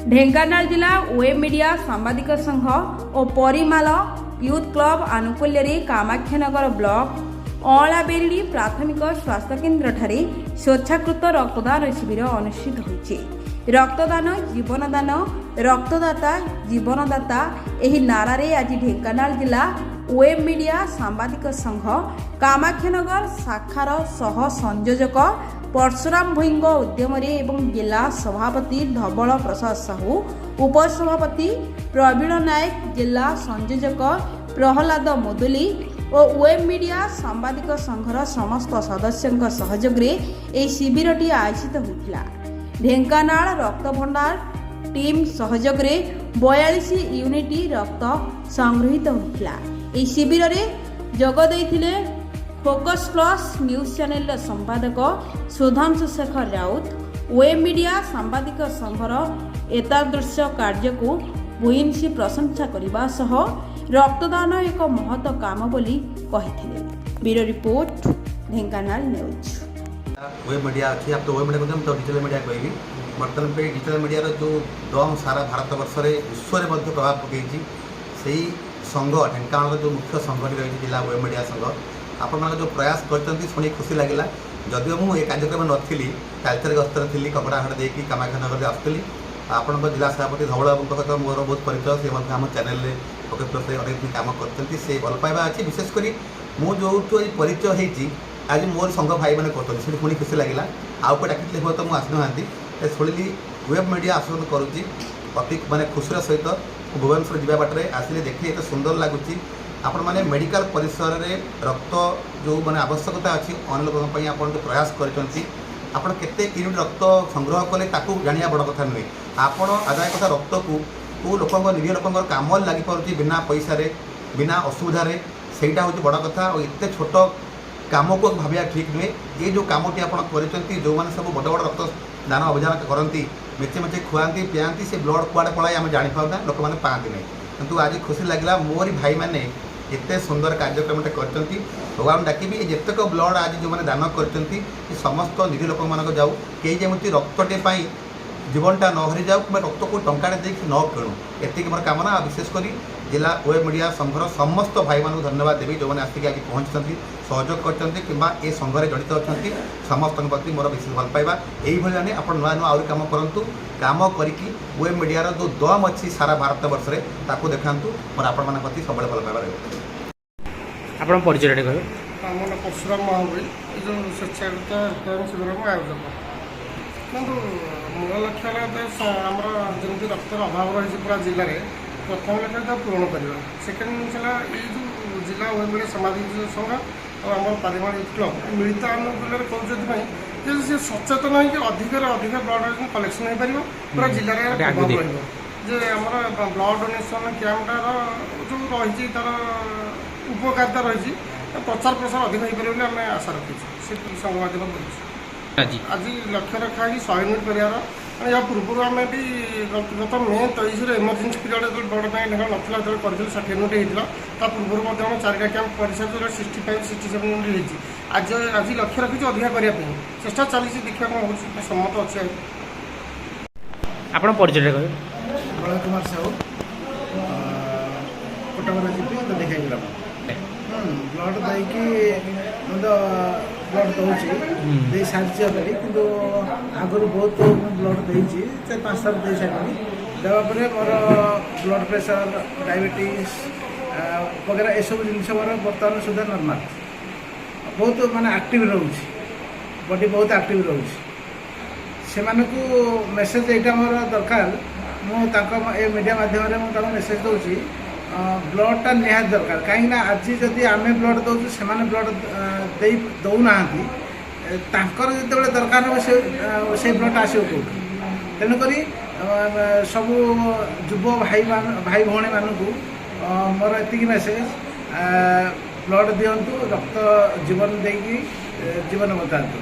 ढेंकानाल जिला web media सांबादिक संघ और परिमाल यूथ क्लब आनुकूल्य कामाक्षानगर ब्लॉक अलाबेरी प्राथमिक स्वास्थ्य केन्द्र ठारे स्वेच्छाकृत रक्तदान शिविर अनुष्ठित होइछि। रक्तदान जीवनदान रक्तदाता जीवनदाता एही नारारे आज ढेंकानाल जिला वेब मीडिया सांबादिक संघ कामाक्षानगर शाखार सह संयोजक परशुराम भोईंग उद्यम एवं जिला सभापति धवल प्रसाद साहू उपसभापति प्रवीण नायक जिला संयोजक प्रहलाद मुदुली और वेब मीडिया सांबादिक संघर समस्त सदस्यों सहयोग में शिविरटी आयोजित होता। ढेंकानाल रक्त भंडार टीम सहयोग में 42 यूनिट रक्त संग्रहित होता। शिविर में जोग देइथिले फोकस प्लस न्यूज चैनल संपादक सुधांशु शेखर राउत वेब मीडिया सांबादिक संघर एतादृश कार्य को भूयसी प्रशंसा करने सह रक्तदान एक महत्व काम बोली कहिथिले। Bureau report Dhenkanal news. Web media अच्छी आप तो वेब मीडिया को डिजिटल मीडिया कहली बर्तमान पे डिजिटल मीडिया जो दम सारा भारत वर्ष में विश्व में प्रभाव पकई से संघ ढेंकानाल जो मुख्य संघटी रही जिला वेब मीडिया संघ आपण जो प्रयास करते शुणी खुशी लगे। जदिव मुझे कार्यक्रम नी तालचेर गस्तर थी कपड़ाहाट देखी कामाक्षानगर आसुली आपण जिला सभापति धवल बाबू सहित मोर बहुत परिचय से आम चैनल फोकस प्लस अनेक कम करते से भल पाइबा अच्छी विशेषकर मुझे जो परिचय होती आज मोर संघ भाई मैंने करते पुणी खुशी लगे। आउ पे डाक हुए तो मुझे आसी ना शुणिली वेब मीडिया आसन करुच्ची अति मानने खुशी सहित भुवनेश्वर जावा बाटे आसिले देखिए एत सुंदर लगुच आपण मैंने मेडिकल परिसर में रक्त जो मैंने आवश्यकता अच्छी अन्य लोगों आप जो प्रयास कर केते यूनिट रक्त संग्रह कले जाना बड़ कथा नुहे आपण आदाय कथा रक्त को लोक निज लोक कम लगी पार्टी बिना पैसा बिना असुविधा सेटा हूँ बड़ कथा और एत छोट कम को भाविया ठीक नुहे। ये जो कमटी आप जो मैंने सब बड़ बड़ रक्त दान अभियान करती मेचे मेचे खुआती पिआती से ब्लड कुआड़े पलाए आम जापाना लोक मैंने पाती नहीं किंतु आज खुशी लगे मोरी भाई मैंने एते सुंदर कार्यक्रम करते भगवान डाकबी जितक ब्लड आज जो मैंने दान करते समस्त निज लोक मान जाऊ कई जमी रक्तटे जीवनटा न हरी जाऊ कि रक्त को टंकाटे देख न किणु एति मोर कामना। विशेषकर जिला वेब मीडिया संघर समस्त भाई मानू धन्यवाद देवी जो मैंने आसिक आज पहुँचती सहयोग करते कि संघरे जड़ित अच्छा समस्त प्रति मोर विशेष भल पाइबा यही आप नुआ नुआ आहरी कम करूँ कम करके वेब मीडिया जो दम अच्छी सारा भारत वर्ष में ताकू देखातु मोर आपण मान प्रति सब भल पाइबा आप परिचय कह मोर परशुराम महाबी जो स्वेच्छाकृत रक्तदान शिविर आयोजक किंतु मूल लक्ष्य आमर जमी रक्तर अभाव रही पूरा जिले में प्रथम लक्ष्य पूरण करवा सेकेंड है ये जो जिला वेब मीडिया सामाजिक संघ और आम पारिमाण यूथ क्लब मिलित आनुकूल्य कौन से सचेतन हो अधिक ब्लड कलेक्शन हो पार पूरा जिले में जे आम ब्लड डोनेसन कैंपटार जो रही तार उपकारिता रही प्रचार प्रसार अधिक हो पार आम आशा रखीचु से संघ माध्यम आज लक्ष्य रखा है 100 यूनिट करार या पूर्व आम भी गत मे 23 इमरजेन्सी पीरियड जो बड़ बैंक ढेंकानाल ना कर 60 यूनिट होता पूर्व 4टा कैंप कर 65 67 यूनिट होती आज लक्ष्य रखी अधिक करने चेष्टा चली देखा कौन हो सम्मत अच्छे। आप परिचय कह प्रलय कुमार साहू कटक जीपी तो देखा ब्लड देकी ब्लड दे सारी अलरेडी कि आगुरी बहुत ब्लड देती 4-5 साल दे सारी देवापर मोर ब्लड प्रेशर डायबिटीज वगैरह यू जिन मोर बर्तमान सुधा नॉर्मल बहुत माने एक्टिव रोचे बॉडी बहुत एक्टिव रोचे से मेसेज यहाँ मोर दरकार मुझे मीडिया माध्यम मेसेज दूसरी ब्लडटा निहाती दरकार कहीं आज जदि आम ब्लड दौर से ब्लड दौना जो दरकार हो से ब्लड आसो कौट तेणुक सब युव भाई भौणी मानू मोर एति मेसेज ब्लड दिंतु रक्त जीवन देकी जीवन बतातु।